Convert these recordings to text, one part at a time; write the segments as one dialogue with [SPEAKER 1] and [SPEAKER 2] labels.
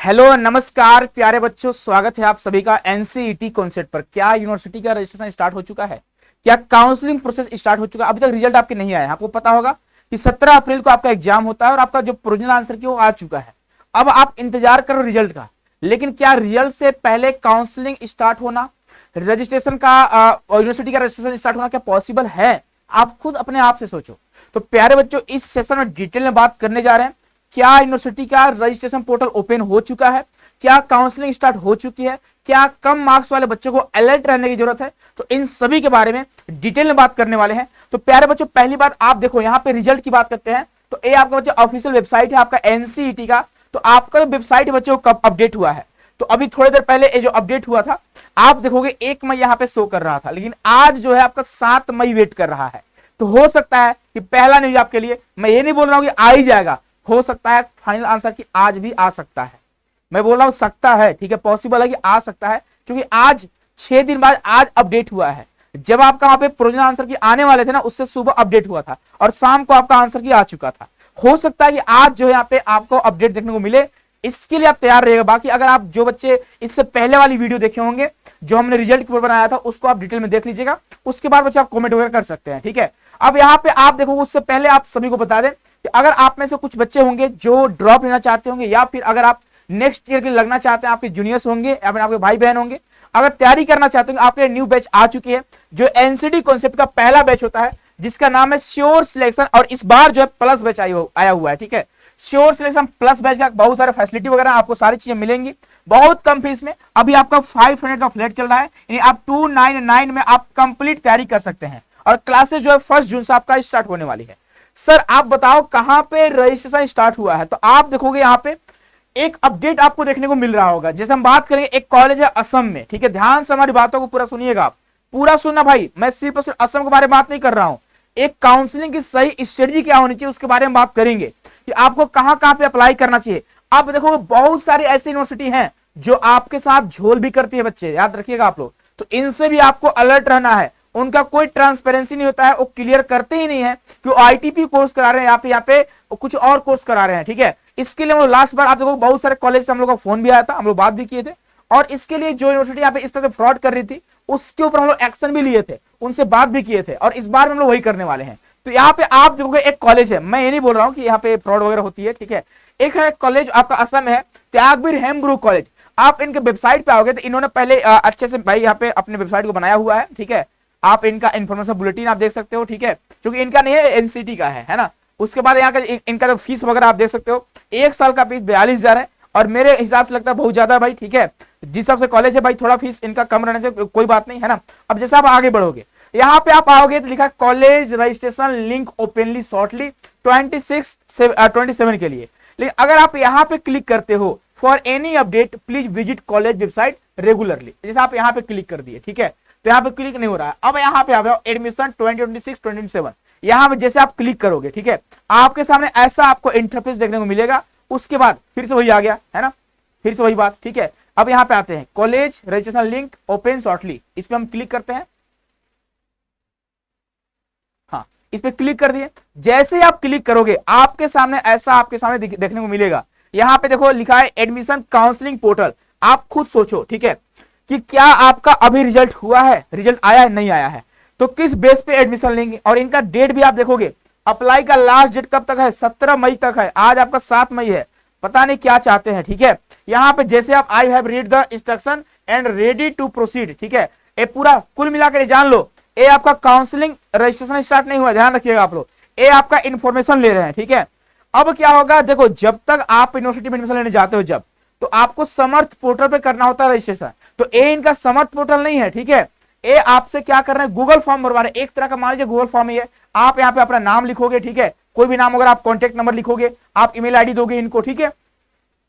[SPEAKER 1] Hello नमस्कार प्यारे बच्चों, स्वागत है आप सभी का एनसीईटी कॉन्सेप्ट पर। क्या यूनिवर्सिटी का रजिस्ट्रेशन स्टार्ट हो चुका है? क्या काउंसलिंग प्रोसेस स्टार्ट हो चुका है? अभी तक रिजल्ट आपके नहीं आया है। आपको पता होगा कि 17 अप्रैल को आपका एग्जाम होता है और आपका जो प्रोविजनल आंसर की वो आ चुका है। अब आप इंतजार करो रिजल्ट का, लेकिन क्या रिजल्ट से पहले काउंसलिंग स्टार्ट होना, रजिस्ट्रेशन का यूनिवर्सिटी का रजिस्ट्रेशन स्टार्ट होना क्या पॉसिबल है? आप खुद अपने आप से सोचो। तो प्यारे बच्चों, इस सेशन में डिटेल में बात करने जा रहे हैं। क्या यूनिवर्सिटी का रजिस्ट्रेशन पोर्टल ओपन हो चुका है? क्या काउंसलिंग स्टार्ट हो चुकी है? क्या कम मार्क्स वाले बच्चों को अलर्ट रहने की जरूरत है? तो इन सभी के बारे में डिटेल में बात करने वाले हैं। तो प्यारे बच्चों, पहली बात आप देखो, यहाँ पे रिजल्ट की बात करते हैं तो ये आपका बच्चा ऑफिशियल वेबसाइट है आपका एनसीईटी का। तो आपका वेबसाइट बच्चों कब अपडेट हुआ है? तो अभी थोड़ी देर पहले ये जो अपडेट हुआ था, आप देखोगे 1 मई यहाँ पे शो कर रहा था, लेकिन आज जो है आपका 7 मई वेट कर रहा है। तो हो सकता है कि पहला न्यूज आपके लिए, मैं ये नहीं बोल रहा हूं कि आ ही जाएगा, हो सकता है फाइनल आंसर की आज भी आ सकता है। मैं बोल रहा हूं सकता है, ठीक है, पॉसिबल है कि आ सकता है, क्योंकि आज 6 दिन बाद आज अपडेट हुआ है। जब आपका वहां पे प्रोविजनल आंसर की आने वाले थे ना, उससे सुबह अपडेट हुआ था और शाम को आपका आंसर की आ चुका था। हो सकता है कि आज जो है यहाँ पे आपको अपडेट देखने को मिले, इसके लिए आप तैयार रहिएगा। बाकी अगर आप जो बच्चे इससे पहले वाली वीडियो देखे होंगे जो हमने रिजल्ट के ऊपर बनाया था, उसको आप डिटेल में देख लीजिएगा। उसके बाद बच्चे आप कमेंट वगैरह कर सकते हैं, ठीक है। अब यहाँ पे आप देखो, उससे पहले आप सभी को बता दें कि अगर आप में से कुछ बच्चे होंगे जो ड्रॉप लेना चाहते होंगे, या फिर अगर आप नेक्स्ट ईयर के लिए लगना चाहते हैं, आपके जूनियर्स होंगे या फिर आपके भाई बहन होंगे, अगर तैयारी करना चाहते होंगे, आपके न्यू बैच आ चुकी है जो एनसीडी कॉन्सेप्ट का पहला बैच होता है, जिसका नाम है श्योर सिलेक्शन। और इस बार जो है प्लस बैच आया हुआ है, ठीक है। श्योर सिलेक्शन प्लस बैच का बहुत सारे फैसिलिटी वगैरह आपको सारी चीजें मिलेंगी बहुत कम फीस में। अभी आपका 500 का फ्लैट चल रहा है, यानी आप 299 में आप कंप्लीट तैयारी कर सकते हैं। और क्लासेस जो है 1 जून से आपका स्टार्ट होने वाली है। सर आप बताओ कहां पे रजिस्ट्रेशन स्टार्ट हुआ है? तो आप देखोगे यहाँ पे एक अपडेट आपको देखने को मिल रहा होगा। जैसे हम बात करेंगे, एक कॉलेज है असम में, ठीक है। ध्यान से हमारी बातों को पूरा सुनिएगा, आप पूरा सुनना भाई। मैं सिर्फ और सिर्फ असम के बारे में बात नहीं कर रहा हूं, एक काउंसलिंग की सही स्ट्रेटजी क्या होनी चाहिए उसके बारे में बात करेंगे कि आपको कहां कहां पे अप्लाई करना चाहिए। आप देखोगे बहुत सारी ऐसी यूनिवर्सिटी हैं जो आपके साथ झोल भी करती है, बच्चे याद रखिएगा आप लोग। तो इनसे भी आपको अलर्ट रहना है। उनका कोई ट्रांसपेरेंसी नहीं होता है, वो क्लियर करते ही नहीं है कि वो आईटीपी कोर्स करा रहे हैं, यहाँ पे कुछ और कोर्स करा रहे हैं, ठीक है। इसके लिए हम लोग लास्ट बार आप देखो बहुत सारे कॉलेज से हम लोग का फोन भी आया था, हम लोग बात भी किए थे। और इसके लिए जो यूनिवर्सिटी यहाँ पे इस तरह से फ्रॉड कर रही थी, उसके ऊपर हम लोग एक्शन भी लिए थे, उनसे बात भी किए थे, और इस बार हम लोग वही करने वाले हैं। तो यहाँ पे आप देखोगे एक कॉलेज है, मैं ये नहीं बोल रहा हूँ कि यहाँ पे फ्रॉड वगैरह होती है, ठीक है। एक है कॉलेज आपका असम में है, त्यागवीर हेम्ब्रू कॉलेज। आप इनके वेबसाइट पे आओगे तो इन्होंने पहले अच्छे से भाई यहाँ पे अपने वेबसाइट को बनाया हुआ है, ठीक है। आप इनका इन्फॉर्मेशन बुलेटिन आप देख सकते हो, ठीक है, क्योंकि इनका नहीं है, एनसीटी का है ना। उसके बाद यहाँ का इनका जो फीस वगैरह आप देख सकते हो, 1 साल का फीस 42,000 है, और मेरे हिसाब से लगता है बहुत ज्यादा भाई, ठीक है। जिस हिसाब से कॉलेज है भाई, थोड़ा फीस इनका कम रहने से कोई बात नहीं है ना। अब जैसे आप आगे बढ़ोगे, यहाँ पे आप आओगे तो लिखा college registration link openly shortly 27 के लिए। लेकिन अगर आप यहाँ पे क्लिक करते हो, for any update please visit college website regularly, जैसे आप यहाँ पे क्लिक कर दिए, ठीक है। तो यहाँ पे क्लिक नहीं हो रहा है। अब यहाँ पे आप एडमिशन 2026-2027, यहाँ पे जैसे आप क्लिक करोगे, ठीक है, आपके सामने ऐसा आपको इंटरफेस देखने को मिलेगा। उसके बाद फिर से वही आ गया है ना, फिर से वही बात, ठीक है। अब यहाँ पे आते हैं college registration link open shortly, इस पे हम क्लिक करते हैं। हाँ, इस पे क्लिक कर दिए। जैसे ही आप क्लिक करोगे, आपके सामने ऐसा आपके सामने देखने को मिलेगा। यहाँ पे देखो लिखा है एडमिशन काउंसलिंग पोर्टल। आप खुद सोचो, ठीक है, कि क्या आपका अभी रिजल्ट हुआ है, रिजल्ट आया है, नहीं आया है, तो किस बेस पे एडमिशन लेंगे। और इनका डेट भी आप देखोगे, अप्लाई का लास्ट डेट कब तक है? 17 मई तक है। आज आपका 7 मई है, पता नहीं क्या चाहते हैं, ठीक है। यहाँ पे जैसे आप I have read the instruction and ready to proceed, ठीक है, ये पूरा कुल मिलाकर जान लो, ये आपका काउंसलिंग रजिस्ट्रेशन स्टार्ट नहीं हुआ, ध्यान रखिएगा आप लोग, ये आपका इन्फॉर्मेशन ले रहे हैं, ठीक है। अब क्या होगा, देखो जब तक आप यूनिवर्सिटी में एडमिशन लेने जाते हो, जब तो आपको समर्थ पोर्टल पे करना होता है रजिस्ट्रेशन। तो ये इनका समर्थ पोर्टल नहीं है, ठीक है। ये आपसे क्या कर रहे हैं, गूगल फॉर्म भरवा रहे हैं, एक तरह का मान लीजिए गूगल फॉर्म ही है। आप यहाँ पे अपना नाम लिखोगे, ठीक है, कोई भी नाम, अगर आप कॉन्टेक्ट नंबर लिखोगे, आप ईमेल आईडी दोगे इनको, ठीक है।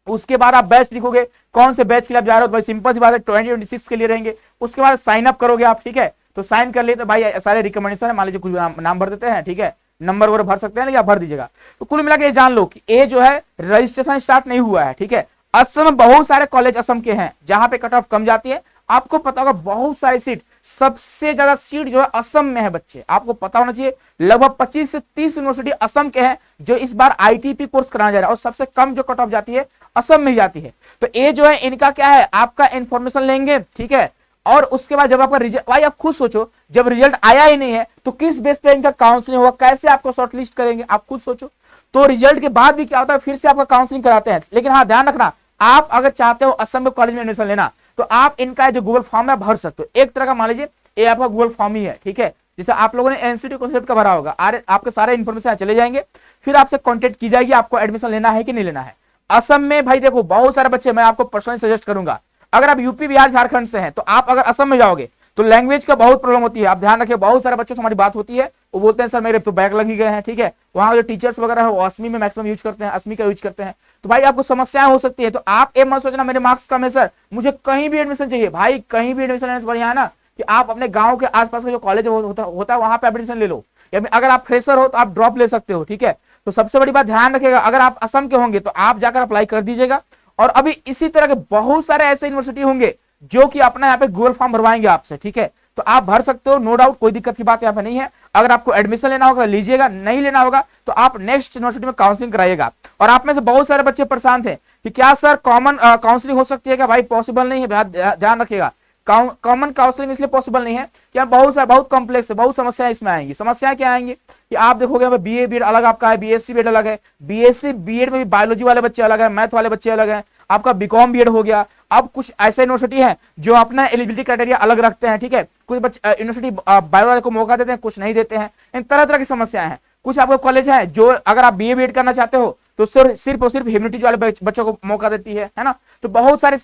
[SPEAKER 1] उसके बाद आप बैच लिखोगे, कौन से बैच के लिए आप जा रहे हो, भाई सिंपल सी बात है 2026 के लिए रहेंगे। उसके बाद साइन अप करोगे आप, ठीक है। तो साइन कर लिए तो भाई सारे रिकमेंडेशन है, मान लीजिए कुछ नाम भर देते हैं, ठीक है, नंबर वगैरह भर सकते हैं, या भर दीजिएगा। तो कुल मिला के जान लो कि ये जो है रजिस्ट्रेशन स्टार्ट नहीं हुआ है, ठीक है। असम में बहुत सारे कॉलेज असम के हैं जहां पे कट ऑफ कम जाती है। आपको पता होगा बहुत सारी सीट सबसे ज्यादा सीट जो है असम में है बच्चे, आपको पता होना चाहिए। लगभग 25 से 30 यूनिवर्सिटी असम के हैं जो इस बार आईटीपी कोर्स कराने जा रहा है, और सबसे कम जो कट ऑफ जाती है असम में जाती है। तो ये जो है इनका क्या है, आपका इंफॉर्मेशन लेंगे, ठीक है, और उसके बाद जब आपका रिजल्ट, भाई आप खुद सोचो, जब रिजल्ट आया ही नहीं है तो किस बेस पे इनका काउंसलिंग होगा, कैसे आपको शॉर्टलिस्ट करेंगे, आप खुद सोचो। तो रिजल्ट के बाद भी क्या होता है, फिर से आपका काउंसलिंग कराते हैं। लेकिन हाँ ध्यान रखना, आप अगर चाहते हो असम में कॉलेज में एडमिशन लेना तो आप इनका जो गूगल फॉर्म है भर सकते हो। एक तरह का मान लीजिए ये आपका गूगल फॉर्म ही है, ठीक है, जैसे आप लोगों ने एनसीटी कॉन्सेप्ट का भरा होगा, आपके सारे इन्फॉर्मेशन चले जाएंगे, फिर आपसे कॉन्टेक्ट की जाएगी आपको एडमिशन लेना है कि नहीं लेना है। असम में भाई देखो बहुत सारे बच्चे, मैं आपको पर्सनली सजेस्ट करूंगा, अगर आप यूपी बिहार झारखंड से हैं तो आप अगर असम में जाओगे तो लैंग्वेज का बहुत प्रॉब्लम होती है। आप ध्यान रखिए, बहुत सारे बच्चों से हमारी बात होती है, वो बोलते हैं सर मेरे तो बैक लग ही गए हैं, ठीक है, वहां जो टीचर्स वगैरह है वो असमी में मैक्सिमम यूज करते हैं, असमी का यूज करते हैं, तो भाई आपको समस्याएं हो सकती है। तो आप ये मत सोचना मेरे मार्क्स कम है सर मुझे कहीं भी एडमिशन चाहिए, भाई कहीं भी एडमिशन लेने से बढ़िया है ना कि आप अपने गांव के आसपास का जो कॉलेज होता है वहां पे एडमिशन ले लो, या अगर आप फ्रेशर हो तो आप ड्रॉप ले सकते हो, ठीक है। तो सबसे बड़ी बात ध्यान रखिएगा, अगर आप असम के होंगे तो आप जाकर अप्लाई कर दीजिएगा। और अभी इसी तरह के बहुत सारे ऐसे यूनिवर्सिटी होंगे जो कि अपना यहाँ पे गूगल फॉर्म भरवाएंगे आपसे, ठीक है, तो आप भर सकते हो, नो डाउट, कोई दिक्कत की बात यहाँ पे नहीं है। अगर आपको एडमिशन लेना होगा लीजिएगा, नहीं लेना होगा तो आप नेक्स्ट यूनिवर्सिटी में काउंसलिंग कराइएगा। और आप में से बहुत सारे बच्चे परेशान थे कि क्या सर कॉमन काउंसलिंग हो सकती है क्या, भाई पॉसिबल नहीं है, ध्यान रखिएगा, कॉमन काउंसलिंग इसलिए पॉसिबल नहीं है कि बहुत कॉम्प्लेक्स है, बहुत समस्याएं इसमें आएंगी। समस्याएं क्या आएंगी कि आप देखोगे बीए बीएड अलग आपका है, बीएससी बीएड अलग है, बीएससी बीएड में भी बायोलॉजी वाले बच्चे अलग है, मैथ वाले बच्चे अलग है, आपका बीकॉम बीएड हो गया। अब कुछ ऐसे यूनिवर्सिटी है जो अपना एलिजिबिलिटी क्राइटेरिया अलग रखते हैं, ठीक है, कुछ बच्चे यूनिवर्सिटी बायो वाले को मौका देते हैं, कुछ नहीं देते हैं, इन तरह तरह की समस्याएं हैं। कुछ आपको कॉलेज है जो अगर आप बीए बीएड करना चाहते हो तो सिर्फ और सिर्फ ह्यूमैनिटीज वाले बच्चों को मौका देती है ना। तो बहुत सारे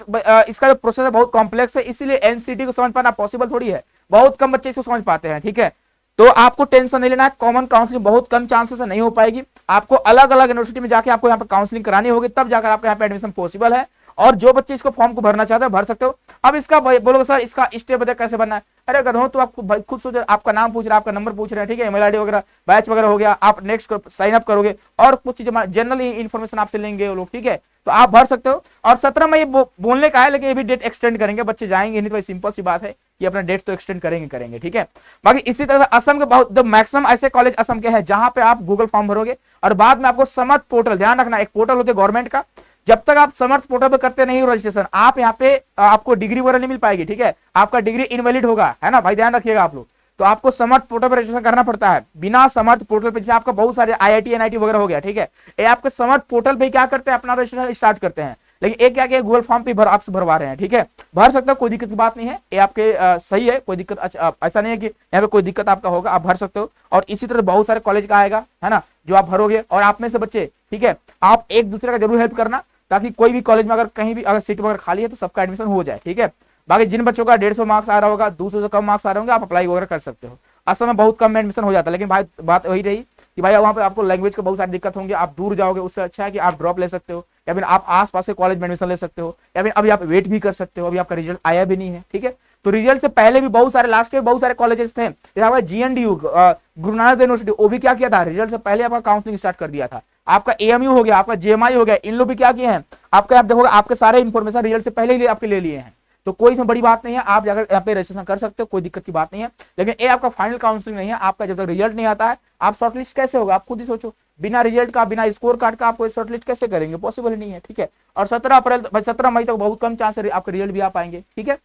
[SPEAKER 1] इसका जो प्रोसेस है बहुत कॉम्प्लेक्स है, इसीलिए एनसीटी को समझ पाना पॉसिबल थोड़ी है, बहुत कम बच्चे इसको समझ पाते हैं, ठीक है। तो आपको टेंशन नहीं लेना है, कॉमन काउंसलिंग बहुत कम चांसेस है नहीं हो पाएगी, आपको अलग अलग यूनिवर्सिटी में जाके आपको यहाँ पे काउंसलिंग करानी होगी, तब जाकर आपको यहाँ पे एडमिशन पॉसिबल है। और जो बच्चे इसको फॉर्म को भरना चाहते हैं भर सकते हो। अब इसका बोलोगे सर इसका स्टेप बताया कैसे बनना है, अरे गधो तो आपको भाई खुद सोचो, आपका नाम पूछ रहा है, आपका नंबर पूछ रहे हैं, ठीक है, ईमेल आईडी वगैरह बैच वगैरह हो गया, आप नेक्स्ट साइन अप करोगे और कुछ चीजें जनरल इन्फॉर्मेशन आपसे लेंगे वो लोग, ठीक है, तो आप भर सकते हो। और 17 मई बोलने का है, लेकिन ये भी डेट एक्सटेंड करेंगे, बच्चे जाएंगे नहीं तो सिंपल सी बात है कि अपना डेट तो एक्सटेंड करेंगे, ठीक है। बाकी इसी तरह से असम के बहुत मैक्सिमम ऐसे कॉलेज असम के हैं जहां पे आप गूगल फॉर्म भरोगे और बाद में आपको समर्थ पोर्टल, ध्यान रखना एक पोर्टल होते गवर्नमेंट का, जब तक आप समर्थ पोर्टल पे करते नहीं हो रजिस्ट्रेशन, आप यहाँ पे आपको डिग्री वगैरह नहीं मिल पाएगी, ठीक है, आपका डिग्री इनवैलिड होगा, है ना भाई, ध्यान रखिएगा आप लोग। तो आपको समर्थ पोर्टल पर रजिस्ट्रेशन करना पड़ता है, बिना समर्थ पोर्टल पे जैसे आपका बहुत सारे आईआईटी एनआईटी वगैरह हो गया, ठीक है, ये आपके समर्थ पोर्टल पे क्या करते हैं अपना रजिस्ट्रेशन स्टार्ट करते हैं, लेकिन एक क्या कि गूगल फॉर्म पे आपसे भरवा रहे हैं, ठीक है, भर सकते हो, कोई दिक्कत की बात नहीं है, ये आपके सही है, कोई दिक्कत ऐसा नहीं है कि यहाँ पे कोई दिक्कत आपका होगा, आप भर सकते हो। और इसी तरह बहुत सारे कॉलेज का आएगा, है ना, जो आप भरोगे। और आप में से बच्चे, ठीक है, आप एक दूसरे का जरूर हेल्प करना ताकि कोई भी कॉलेज में अगर कहीं भी अगर सीट वगैरह खाली है तो सबका एडमिशन हो जाए, ठीक है। बाकी जिन बच्चों का 150 मार्क्स आ रहा होगा, 200 से कम मार्क्स आ रहे होंगे, आप अप्लाई वगैरह कर सकते हो। असम में बहुत कम में एडमिशन हो जाता है, लेकिन भाई बात वही रही कि भाई वहां पे आपको लैंग्वेज का बहुत सारी दिक्कत होंगी, आप दूर जाओगे, उससे अच्छा है कि आप ड्रॉप ले सकते हो, या फिर आप आसपास के कॉलेज में एडमिशन ले सकते हो, या फिर अभी आप वेट भी कर सकते हो, अभी आपका रिजल्ट आया भी नहीं है, ठीक है। तो रिजल्ट से पहले भी बहुत सारे लास्ट ईयर बहुत सारे कॉलेजेस थे, जैसे जीएनडीयू गुरु नानक देव यूनिवर्सिटी, वो भी क्या किया था, रिजल्ट से पहले आपका काउंसलिंग स्टार्ट कर दिया था। आपका एएमयू हो गया, आपका जेएमआई हो गया, इन लोग भी क्या किए हैं, आपका आप देखोगे आपके सारे इंफॉर्मेशन रिजल्ट से पहले ही आपके ले लिए हैं। तो कोई इसमें बड़ी बात नहीं है, आप जाकर यहाँ पे रजिस्ट्रेशन कर सकते हो, कोई दिक्कत की बात नहीं है। लेकिन ये आपका फाइनल काउंसलिंग नहीं है, आपका जब तक रिजल्ट नहीं आता है आप शॉर्टलिस्ट कैसे होगा, आप खुद ही सोचो, बिना रिजल्ट का बिना स्कोर कार्ड का आप कोई शॉर्टलिस्ट कैसे करेंगे, पॉसिबल ही नहीं है, ठीक है। और 17 मई तक बहुत कम चांस है आपके रिजल्ट भी आ पाएंगे, ठीक है।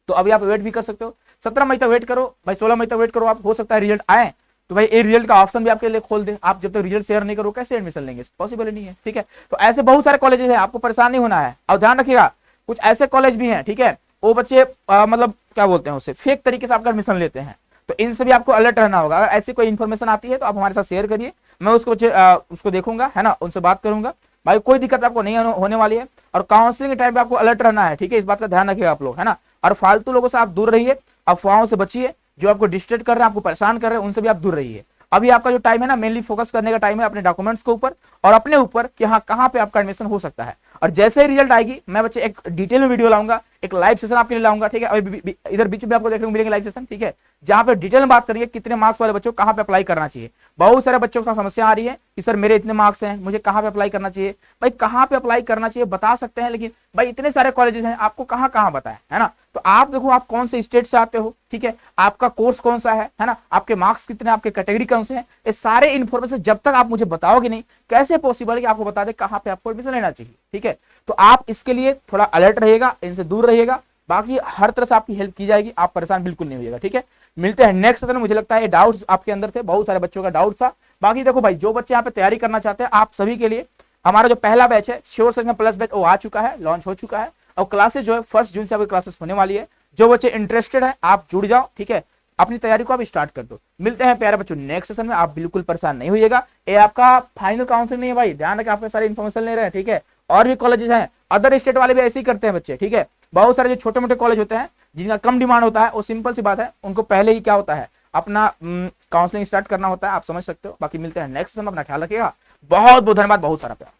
[SPEAKER 1] तो अभी आप वेट भी कर सकते हो, 17 मई तक वेट करो भाई, 16 मई तक वेट करो, आप हो सकता है रिजल्ट आए तो भाई ये रिजल्ट का ऑप्शन भी आपके लिए खोल दे। आप जब तक रिजल्ट शेयर नहीं करो कैसे एडमिशन लेंगे, पॉसिबल ही नहीं है, ठीक है। तो ऐसे बहुत सारे कॉलेजेस हैं, आपको परेशान नहीं होना है। और ध्यान रखिएगा कुछ ऐसे कॉलेज भी हैं, ठीक है, वो बच्चे मतलब क्या बोलते हैं उसे, फेक तरीके से आपका एडमिशन लेते हैं, तो इनसे भी आपको अलर्ट रहना होगा। अगर ऐसी कोई इन्फॉर्मेशन आती है तो आप हमारे साथ शेयर करिए, मैं उसको देखूंगा, है ना, उनसे बात करूंगा, भाई कोई दिक्कत आपको नहीं होने वाली है। और काउंसलिंग के टाइम पे आपको अलर्ट रहना है, ठीक है, इस बात का ध्यान रखिएगा आप लोग, है ना। और फालतू लोगों से आप दूर रहिए, अफवाहों से बचिए, जो आपको डिस्ट्रैक्ट कर रहे हैं, आपको परेशान कर रहे हैं, उनसे भी आप दूर रहिए। अभी आपका जो टाइम है ना, मेनली फोकस करने का टाइम है अपने डॉक्यूमेंट्स के ऊपर और अपने ऊपर कि हाँ कहाँ पे आपका एडमिशन हो सकता है। और जैसे ही रिजल्ट आएगी मैं बच्चे एक डिटेल में वीडियो लाऊंगा, एक लाइव सेशन आपके लिए लाऊंगा, ठीक है। अभी इधर बीच में आपको देखने को मिलेंगे लाइव सेशन, ठीक है, जहां पे डिटेल में बात करेंगे कितने मार्क्स वाले बच्चों को कहां पे अप्लाई करना चाहिए। बहुत सारे बच्चों के साथ समस्या आ रही है कि सर मेरे इतने मार्क्स हैं, मुझे कहां पे अप्लाई करना चाहिए। भाई कहां पे अप्लाई करना चाहिए बता सकते हैं, लेकिन भाई इतने सारे कॉलेजेस हैं, आपको कहां बताएं, है ना। तो आप देखो आप कौन से स्टेट से आते हो, ठीक है, आपका कोर्स कौन सा है ना, आपके मार्क्स कितने, आपके कैटेगरी कौन से हैं, ये सारे इन्फॉर्मेशन जब तक आप मुझे बताओगे नहीं, कैसे पॉसिबल है कि आपको बता दे कहां पे आपको एडमिशन लेना चाहिए, ठीक है। तो आप इसके लिए थोड़ा अलर्ट रहिएगा, इनसे दूर रहिएगा, बाकी हर तरह से आपकी हेल्प की जाएगी, आप परेशान बिल्कुल नहीं होइएगा, ठीक है। मिलते हैं नेक्स्ट सेशन में। मुझे लगता है डाउट्स आपके अंदर थे, बहुत सारे बच्चों का डाउट था। बाकी देखो भाई, जो बच्चे यहाँ पे तैयारी करना चाहते हैं, आप सभी के लिए हमारा जो पहला बैच है श्योर सर्च में प्लस बैच, वो आ चुका है, लॉन्च हो चुका है, और क्लासेस जो है 1 जून से आपकी क्लासेस होने वाली है। जो बच्चे इंटरेस्टेड है आप जुड़ जाओ, ठीक है, अपनी तैयारी को आप स्टार्ट कर दो। मिलते हैं प्यारे बच्चों नेक्स्ट सेशन में, आप बिल्कुल परेशान नहीं होइएगा, ये आपका फाइनल काउंसलिंग नहीं है भाई, ध्यान रखें, आपके सारे इन्फॉर्मेशन ले रहे हैं, ठीक है। और भी कॉलेजेस हैं, अदर स्टेट वाले भी ऐसे ही करते हैं बच्चे, ठीक है। बहुत सारे जो छोटे मोटे कॉलेज होते हैं जिनका कम डिमांड होता है, वो सिंपल सी बात है, उनको पहले ही क्या होता है, अपना काउंसलिंग स्टार्ट करना होता है, आप समझ सकते हो। बाकी मिलते हैं नेक्स्ट सेशन में, अपना ख्याल रखिएगा, बहुत बहुत धन्यवाद, बहुत सारा प्यार।